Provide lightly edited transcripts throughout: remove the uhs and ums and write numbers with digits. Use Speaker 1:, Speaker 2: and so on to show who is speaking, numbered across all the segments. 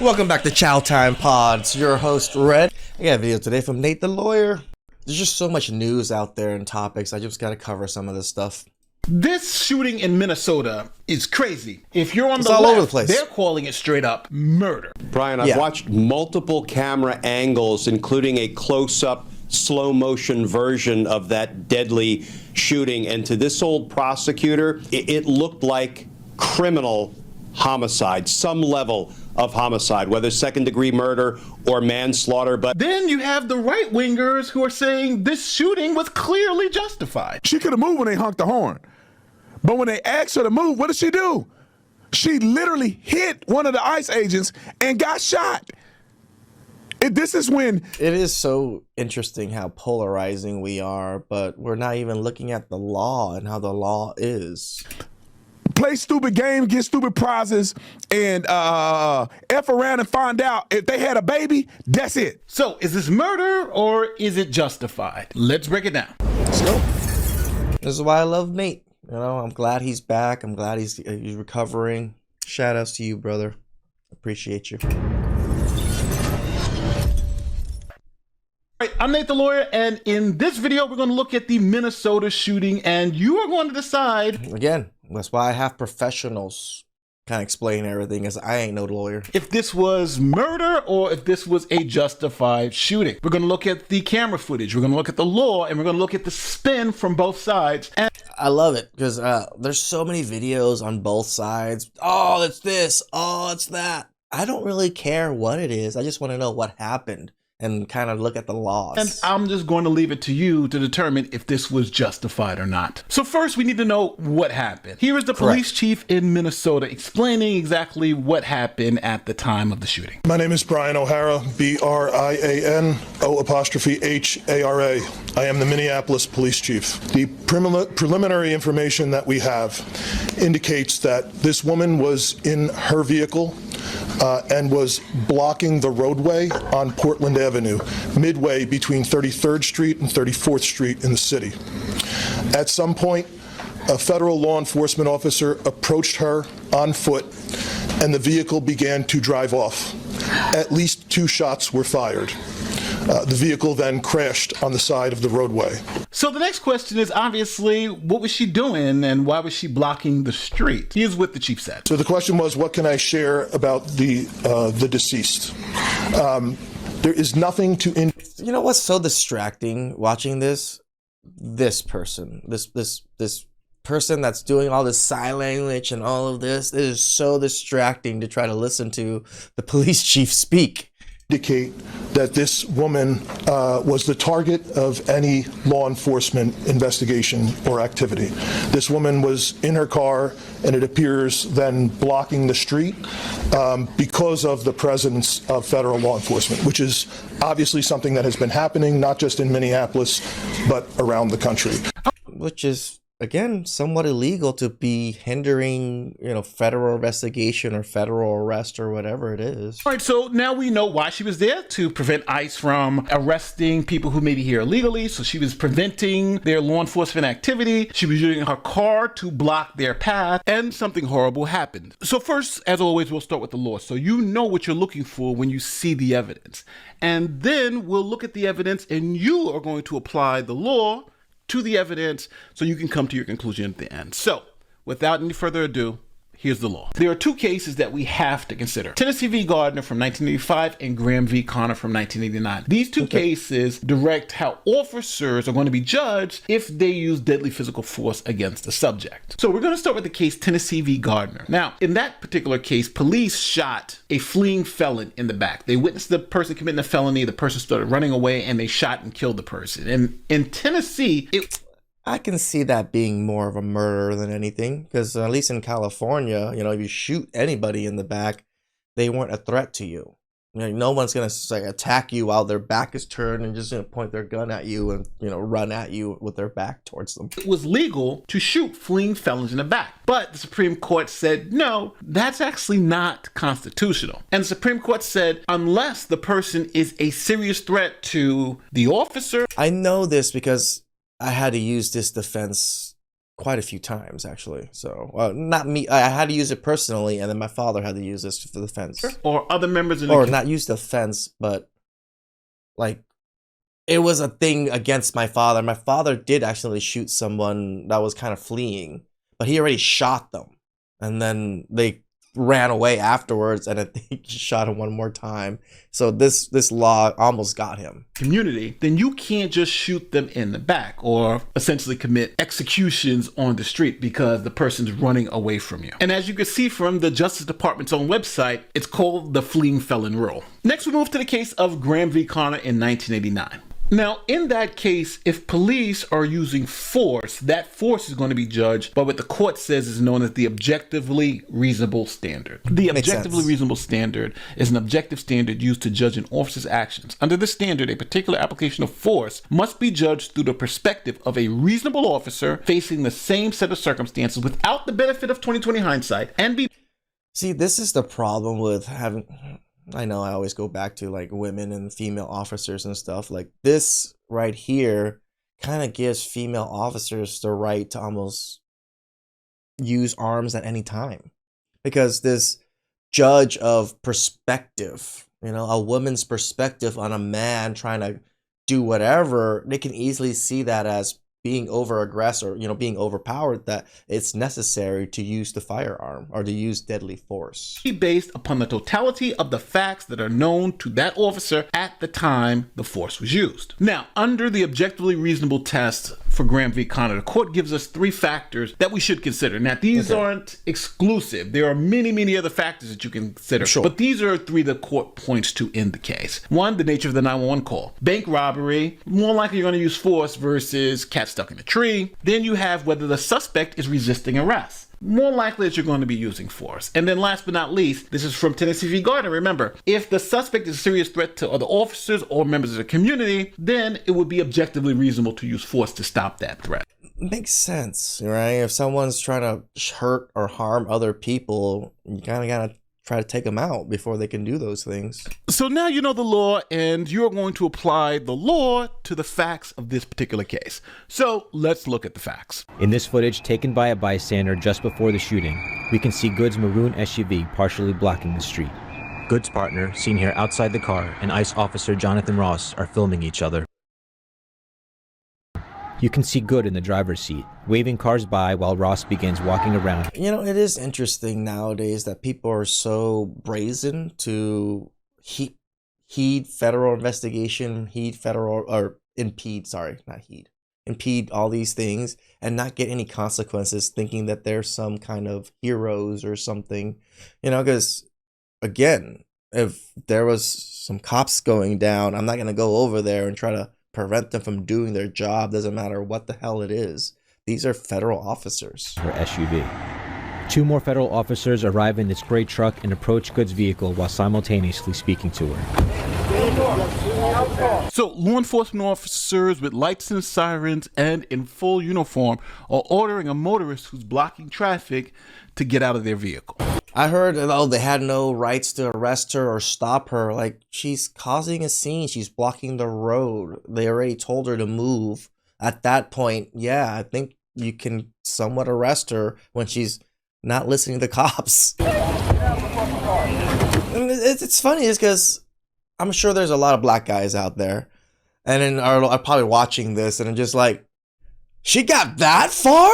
Speaker 1: Welcome back to Chow Time Pods. Your host Red. I got a video today from Nate the Lawyer. There's just so much news out there and topics. I just got to cover some of this stuff.
Speaker 2: This shooting in Minnesota is crazy. If you're on
Speaker 1: It's
Speaker 2: the
Speaker 1: all
Speaker 2: left,
Speaker 1: over the place.
Speaker 2: they're calling it straight up murder.
Speaker 3: Brian, I've watched multiple camera angles, including a close-up, slow-motion version of that deadly shooting, and to this old prosecutor, it looked like criminal homicide, some level of homicide, whether second-degree murder or manslaughter. But
Speaker 2: then you have the right-wingers who are saying this shooting was clearly justified.
Speaker 4: She could have moved when they honked the horn. But when they asked her to move, what did she do? She literally hit one of the ICE agents and got shot. This is when...
Speaker 1: It is so interesting how polarizing we are, but we're not even looking at the law and how the law is.
Speaker 4: Play stupid games, get stupid prizes, and F around and find out if they had a baby, that's it.
Speaker 2: So is this murder or is it justified? Let's break it down.
Speaker 1: Let's go. This is why I love Nate. You know, I'm glad he's back. I'm glad he's recovering. Shout outs to you, brother. Appreciate you.
Speaker 2: All right, I'm Nate the Lawyer, and in this video, we're going to look at the Minnesota shooting, and you are going to decide...
Speaker 1: Again, that's why I have professionals kind of explain everything, as I ain't no lawyer.
Speaker 2: If this was murder or if this was a justified shooting. We're going to look at the camera footage, we're going to look at the law, and we're going to look at the spin from both sides. And
Speaker 1: I love it because there's so many videos on both sides. Oh, it's this. Oh, it's that. I don't really care what it is. I just want to know what happened and kind of look at the laws.
Speaker 2: And I'm just going to leave it to you to determine if this was justified or not. So first, we need to know what happened. Here is the police chief in Minnesota explaining exactly what happened at the time of the shooting.
Speaker 5: My name is Brian O'Hara, B-R-I-A-N-O''Hara. I am the Minneapolis police chief. The preliminary information that we have indicates that this woman was in her vehicle and was blocking the roadway on Portland Avenue, midway between 33rd Street and 34th Street in the city. At some point, a federal law enforcement officer approached her on foot, and the vehicle began to drive off. At least 2 shots were fired. The vehicle then crashed on the side of the roadway.
Speaker 2: So the next question is obviously, what was she doing and why was she blocking the street? Here's what the chief said.
Speaker 5: So the question was, what can I share about the deceased? There is nothing to...
Speaker 1: You know what's so distracting watching this? This person. This person that's doing all this sign language and all of this. It is so distracting to try to listen to the police chief speak.
Speaker 5: Indicate that this woman was the target of any law enforcement investigation or activity. This woman was in her car, and it appears then blocking the street because of the presence of federal law enforcement, which is obviously something that has been happening not just in Minneapolis, but around the country.
Speaker 1: Which is, again, somewhat illegal to be hindering, you know, federal investigation or federal arrest or whatever it is.
Speaker 2: All right, so now we know why she was there, to prevent ICE from arresting people who may be here illegally. So she was preventing their law enforcement activity. She was using her car to block their path, and something horrible happened. So first, as always, we'll start with the law. So you know what you're looking for when you see the evidence. And then we'll look at the evidence, and you are going to apply the law to the evidence so you can come to your conclusion at the end. So without any further ado, here's the law. There are 2 cases that we have to consider. Tennessee v. Gardner from 1985 and Graham v. Connor from 1989. These 2 cases direct how officers are going to be judged if they use deadly physical force against a subject. So we're going to start with the case Tennessee v. Gardner. Now, in that particular case, police shot a fleeing felon in the back. They witnessed the person committing a felony, the person started running away, and they shot and killed the person. And in Tennessee,
Speaker 1: I can see that being more of a murder than anything, because at least in California, you know, if you shoot anybody in the back, they weren't a threat to you. You know, no one's gonna like attack you while their back is turned and just gonna point their gun at you and, you know, run at you with their back towards them.
Speaker 2: It was legal to shoot fleeing felons in the back, but the Supreme Court said no, that's actually not constitutional. And the Supreme Court said unless the person is a serious threat to the officer.
Speaker 1: I know this because I had to use this defense quite a few times actually. So not me. I had to use it personally, and then my father had to use this for the fence.
Speaker 2: Or other members of the
Speaker 1: Or not use the fence, but like it was a thing against my father. My father did actually shoot someone that was kind of fleeing, but he already shot them, and then they ran away afterwards, and I think he shot him one more time. So this law almost got him.
Speaker 2: Community, then you can't just shoot them in the back or essentially commit executions on the street because the person's running away from you. And as you can see from the Justice Department's own website, it's called the fleeing felon rule. Next, we move to the case of Graham v. Connor in 1989. Now, in that case, if police are using force, that force is going to be judged by what the court says is known as the objectively reasonable standard. The objectively reasonable standard is an objective standard used to judge an officer's actions. Under this standard, a particular application of force must be judged through the perspective of a reasonable officer facing the same set of circumstances without the benefit of 20/20 hindsight and be...
Speaker 1: See, this is the problem with having... I know I always go back to like women and female officers and stuff. Like this right here kind of gives female officers the right to almost use arms at any time, because this judge of perspective, you know, a woman's perspective on a man trying to do whatever, they can easily see that as being over aggressed or, you know, being overpowered, that it's necessary to use the firearm or to use deadly force.
Speaker 2: Based upon the totality of the facts that are known to that officer at the time the force was used. Now, under the objectively reasonable test for Graham v. Connor, the court gives us 3 factors that we should consider. Now, these aren't exclusive. There are many, many other factors that you can consider.
Speaker 1: Sure.
Speaker 2: But these are 3 the court points to in the case. 1, the nature of the 911 call. Bank robbery, more likely you're going to use force versus cat stuck in a tree. Then you have whether the suspect is resisting arrest. More likely that you're going to be using force. And then last but not least, this is from Tennessee v. Gardner. Remember, if the suspect is a serious threat to other officers or members of the community, then it would be objectively reasonable to use force to stop that threat.
Speaker 1: Makes sense, right? If someone's trying to hurt or harm other people, you kind of gotta try to take them out before they can do those things.
Speaker 2: So now you know the law, and you're going to apply the law to the facts of this particular case. So let's look at the facts.
Speaker 6: In this footage taken by a bystander just before the shooting, we can see Good's maroon SUV partially blocking the street. Good's partner, seen here outside the car, and ICE officer Jonathan Ross are filming each other. You can see Good in the driver's seat, waving cars by while Ross begins walking around.
Speaker 1: You know, it is interesting nowadays that people are so brazen to heed federal investigation, impede all these things and not get any consequences, thinking that they're some kind of heroes or something. You know, because again, if there was some cops going down, I'm not going to go over there and try to prevent them from doing their job. Doesn't matter what the hell it is. These are federal officers.
Speaker 6: Her SUV. 2 more federal officers arrive in this gray truck and approach Good's vehicle while simultaneously speaking to her.
Speaker 2: So law enforcement officers with lights and sirens and in full uniform are ordering a motorist who's blocking traffic to get out of their vehicle.
Speaker 1: I heard, oh, they had no rights to arrest her or stop her. Like, she's causing a scene. She's blocking the road. They already told her to move. At that point, yeah, I think you can somewhat arrest her when she's not listening to the cops. And it's funny is because I'm sure there's a lot of black guys out there and then are probably watching this and are just like, she got that far?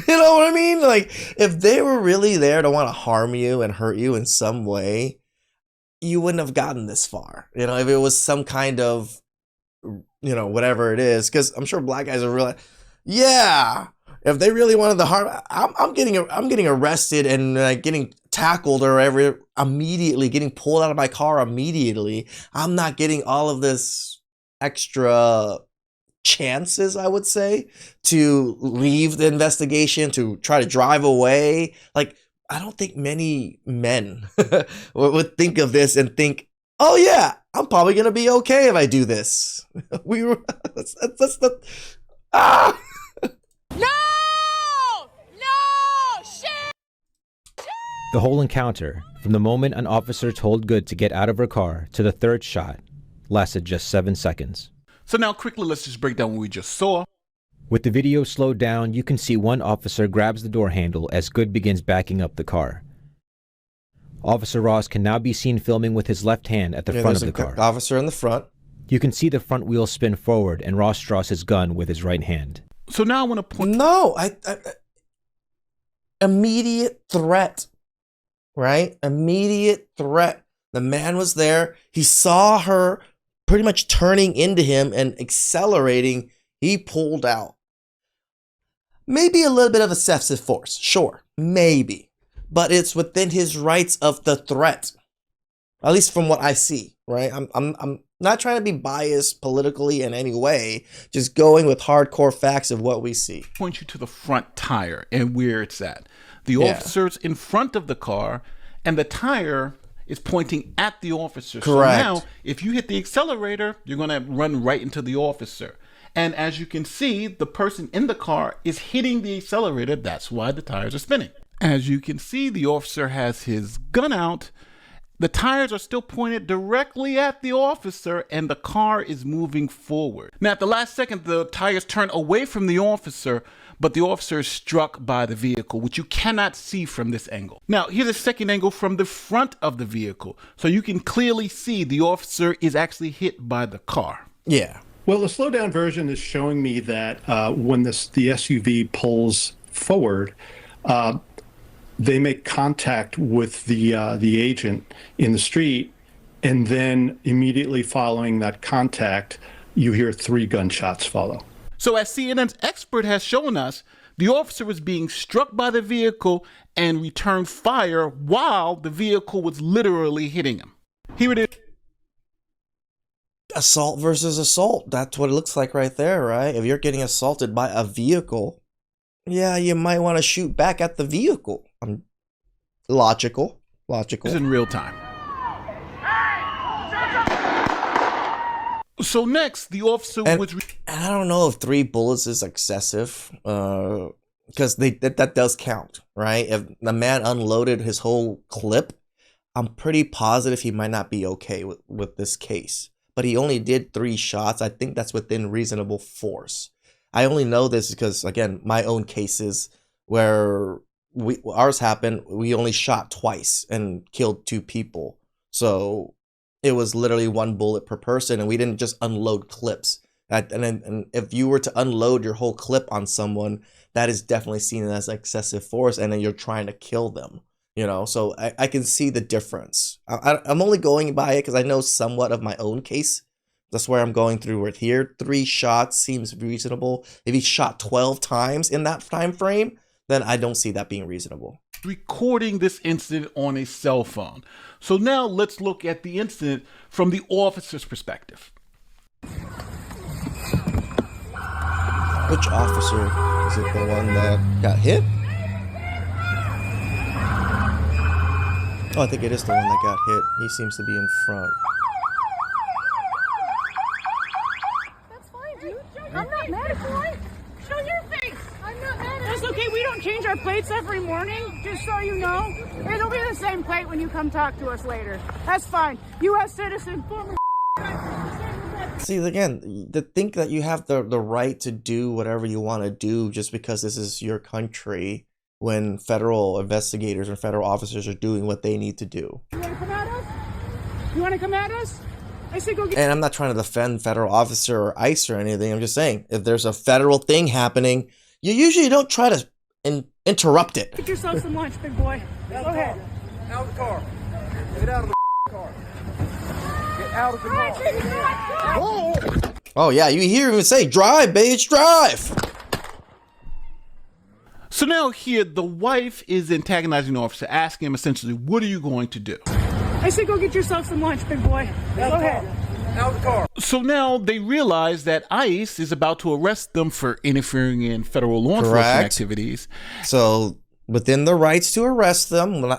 Speaker 1: You know what I mean? Like, if they were really there to want to harm you and hurt you in some way, you wouldn't have gotten this far. You know, if it was some kind of, you know, whatever it is, because I'm sure black guys are really, yeah, if they really wanted to harm, I'm getting arrested and getting tackled or whatever immediately, getting pulled out of my car immediately. I'm not getting all of this extra chances, I would say, to leave the investigation, to try to drive away. Like, I don't think many men would think of this and think, oh yeah, I'm probably gonna be okay if I do this. That's the
Speaker 7: No, shit.
Speaker 6: The whole encounter, from the moment an officer told Good to get out of her car to the 3rd shot, lasted just 7 seconds.
Speaker 2: So now quickly, let's just break down what we just saw.
Speaker 6: With the video slowed down, you can see one officer grabs the door handle as Good begins backing up the car. Officer Ross can now be seen filming with his left hand at the front of the car.
Speaker 1: Officer in the front.
Speaker 6: You can see the front wheel spin forward and Ross draws his gun with his right hand.
Speaker 2: So now I want to point.
Speaker 1: No, I immediate threat, right? Immediate threat. The man was there. He saw her pretty much turning into him and accelerating. He pulled out. Maybe a little bit of excessive force, sure, maybe, but it's within his rights of the threat, at least from what I see, right? I'm not trying to be biased politically in any way, just going with hardcore facts of what we see.
Speaker 2: Point you to the front tire and where it's at. The officer's in front of the car, and the tire is pointing at the officer.
Speaker 1: Correct.
Speaker 2: So now, if you hit the accelerator, you're going to run right into the officer. And as you can see, the person in the car is hitting the accelerator. That's why the tires are spinning. As you can see, the officer has his gun out. The tires are still pointed directly at the officer, and the car is moving forward. Now, at the last second, the tires turn away from the officer, but the officer is struck by the vehicle, which you cannot see from this angle. Now, here's a second angle from the front of the vehicle. So you can clearly see the officer is actually hit by the car.
Speaker 1: Yeah.
Speaker 7: Well, the slowdown version is showing me that when the SUV pulls forward, they make contact with the agent in the street, and then immediately following that contact, you hear 3 gunshots follow.
Speaker 2: So as CNN's expert has shown us, the officer was being struck by the vehicle and returned fire while the vehicle was literally hitting him. Here it is.
Speaker 1: Assault versus assault. That's what it looks like right there, right? If you're getting assaulted by a vehicle, yeah, you might want to shoot back at the vehicle. Logical.
Speaker 2: It's in real time. So next, the officer was...
Speaker 1: And I don't know if 3 bullets is excessive, because that does count, right? If the man unloaded his whole clip, I'm pretty positive he might not be okay with this case. But he only did 3 shots. I think that's within reasonable force. I only know this because, again, my own cases where ours happened, we only shot twice and killed 2 people. So it was literally 1 bullet per person, and we didn't just unload clips. And if you were to unload your whole clip on someone, that is definitely seen as excessive force, and then you're trying to kill them. You know, so I can see the difference. I'm only going by it because I know somewhat of my own case. That's where I'm going through with here. 3 shots seems reasonable. If he shot 12 times in that time frame, then I don't see that being reasonable.
Speaker 2: Recording this incident on a cell phone. So now let's look at the incident from the officer's perspective.
Speaker 1: Which officer? Is it the one that got hit? Oh, I think it is the one that got hit. He seems to be in front.
Speaker 8: That's fine, dude. I'm not mad at you. Show your face. I'm not mad at you. That's okay. We don't change our plates every morning, just so you know. It'll be the same plate when you come talk to us later. That's fine. U.S. citizen, former.
Speaker 1: See, again, to think that you have the right to do whatever you want to do just because this is your country, when federal investigators and federal officers are doing what they need to do.
Speaker 8: You want to come at us? You want to come at us? I said go get...
Speaker 1: And I'm not trying to defend federal officer or ICE or anything. I'm just saying, if there's a federal thing happening, you usually don't try to interrupt it.
Speaker 8: Get yourself some lunch, big boy. Go ahead.
Speaker 9: Out of the car. Get out of the car. Get out of the car.
Speaker 1: Oh yeah, you hear him say, drive, bitch, drive.
Speaker 2: So now here, the wife is antagonizing the officer, asking him essentially, what are you going to do?
Speaker 8: I said go get yourself some lunch, big boy. Go ahead.
Speaker 9: Out of the car.
Speaker 2: So now they realize that ICE is about to arrest them for interfering in federal law enforcement activities.
Speaker 1: So within the rights to arrest them,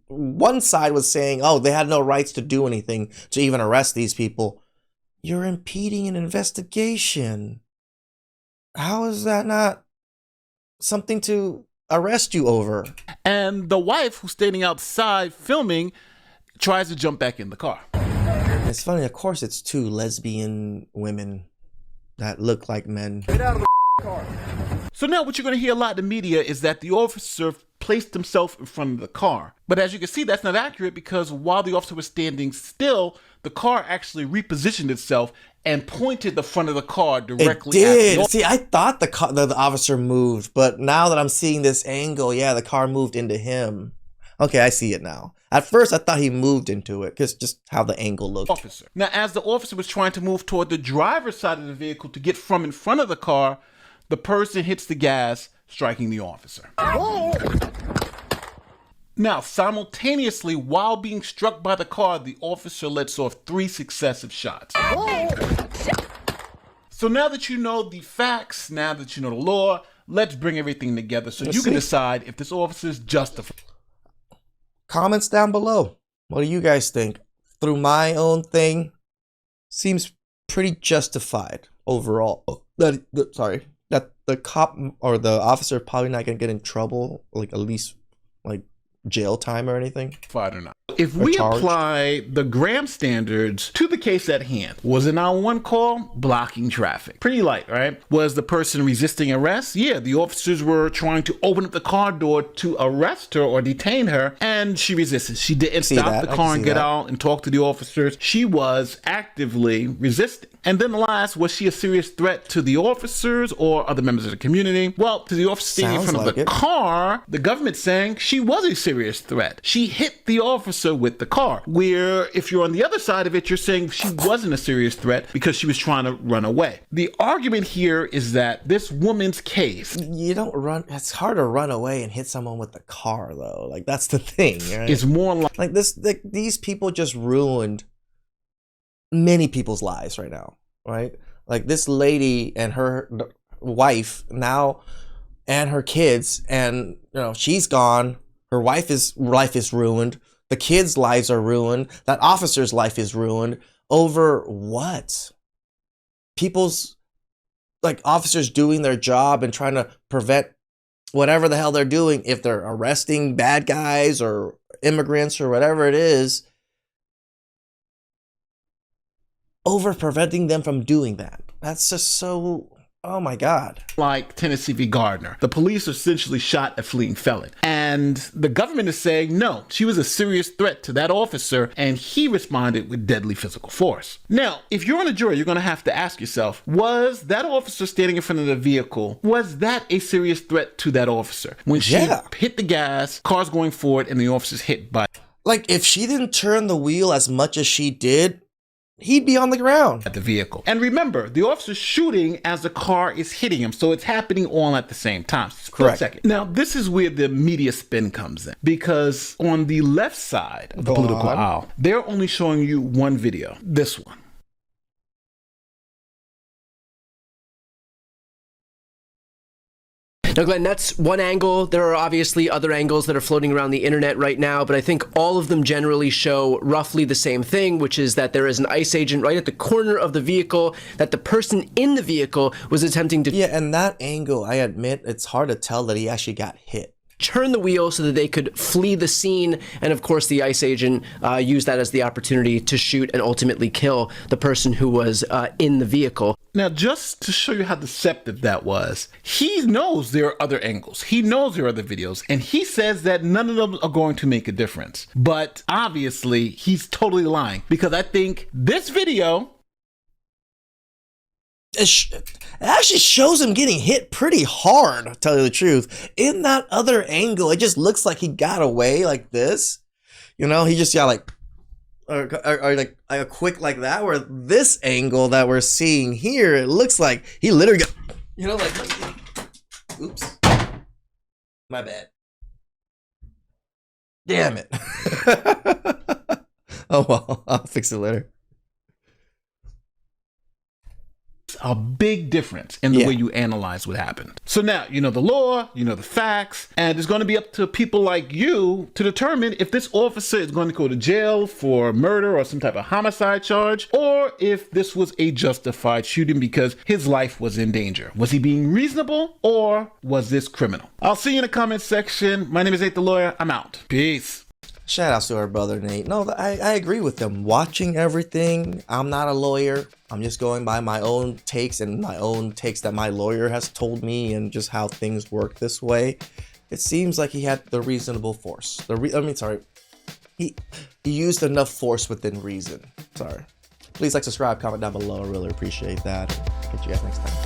Speaker 1: one side was saying, oh, they had no rights to do anything to even arrest these people. You're impeding an investigation. How is that not something to arrest you over?
Speaker 2: And the wife, who's standing outside filming, tries to jump back in the car.
Speaker 1: It's funny, of course it's 2 lesbian women. that look like men.
Speaker 9: Get out of the car.
Speaker 2: So now what you're going to hear a lot in the media is that the officer placed himself in front of the car. But as you can see, that's not accurate, because while the officer was standing still, the car actually repositioned itself and pointed the front of the car directly at the officer.
Speaker 1: See, I thought the officer moved, but now that I'm seeing this angle, yeah, the car moved into him. Okay, I see it now. At first, I thought he moved into it, because just how the angle looked.
Speaker 2: Officer. Now, as the officer was trying to move toward the driver's side of the vehicle to get from in front of the car, the person hits the gas, striking the officer.
Speaker 9: Whoa.
Speaker 2: Now, simultaneously, while being struck by the car, the officer lets off 3 successive shots.
Speaker 9: Whoa.
Speaker 2: So now that you know the facts, now that you know the law, let's bring everything together so you can decide if this officer is justified.
Speaker 1: Comments down below. What do you guys think? Through my own thing, seems pretty justified overall. That the cop or the officer probably not gonna get in trouble, like at least like jail time or anything.
Speaker 2: Or not. If we apply the Graham standards to the case at hand, was it now one call? Blocking traffic. Pretty light, right? Was the person resisting arrest? Yeah, the officers were trying to open up the car door to arrest her or detain her, and she resisted. She didn't stop the car and get out and talk to the officers. She was actively resisting. And then last, was she a serious threat to the officers or other members of the community? Well, to the officer standing in front of the car, the government's saying she was a serious threat. She hit the officer with the car. Where if you're on the other side of it, you're saying she wasn't a serious threat because she was trying to run away. The argument here is that this woman's case,
Speaker 1: you don't run. It's hard to run away and hit someone with the car, though. Like that's the thing. Right?
Speaker 2: It's more
Speaker 1: like this. These people just ruined many people's lives right now, right? Like this lady and her wife now, and her kids, and she's gone. Her wife's life is ruined. The kids' lives are ruined. That officer's life is ruined over what? People's, like, officers doing their job and trying to prevent whatever the hell they're doing. If they're arresting bad guys or immigrants or whatever it is, over preventing them from doing that. That's just so, oh my God.
Speaker 2: Like Tennessee v. Gardner. The police essentially shot a fleeing felon. And the government is saying, no, she was a serious threat to that officer, and he responded with deadly physical force. Now, if you're on a jury, you're going to have to ask yourself, was that officer standing in front of the vehicle, was that a serious threat to that officer? When she hit the gas, cars going forward, and the officer's hit by...
Speaker 1: Like, if she didn't turn the wheel as much as she did, he'd be on the ground.
Speaker 2: At the vehicle. And remember, the officer's shooting as the car is hitting him, so it's happening all at the same time.
Speaker 1: Correct.
Speaker 2: Second. Now, this is where the media spin comes in, because on the left side of the political aisle, they're only showing you one video, this one.
Speaker 10: Now, Glenn, that's one angle. There are obviously other angles that are floating around the internet right now, but I think all of them generally show roughly the same thing, which is that there is an ICE agent right at the corner of the vehicle, that the person in the vehicle was attempting to...
Speaker 1: Yeah, and that angle, I admit, it's hard to tell that he actually got hit.
Speaker 10: Turn the wheel so that they could flee the scene, and of course the ICE agent used that as the opportunity to shoot and ultimately kill the person who was in the vehicle.
Speaker 2: Now, just to show you how deceptive that was, he knows there are other angles. He knows there are other videos, and he says that none of them are going to make a difference. But obviously, he's totally lying, because I think this video...
Speaker 1: It actually shows him getting hit pretty hard, to tell you the truth. In that other angle, it just looks like he got away like this. He just got like, or like a quick like that. Where this angle that we're seeing here, it looks like he literally got, like, oops, my bad. Damn it. Oh well, I'll fix it later.
Speaker 2: A big difference in the way you analyze what happened. So now you know the law, you know the facts, and it's going to be up to people like you to determine if this officer is going to go to jail for murder or some type of homicide charge, or if this was a justified shooting because his life was in danger. Was he being reasonable, or was this criminal? I'll see you in the comment section. My name is Nate the Lawyer. I'm out. Peace.
Speaker 1: Shout out to our brother Nate. No, I agree with them. Watching everything, I'm not a lawyer. I'm just going by my own takes and my own takes that my lawyer has told me and just how things work this way. It seems like he had the reasonable force. He used enough force within reason. Sorry. Please like, subscribe, comment down below. I really appreciate that. Catch you guys next time.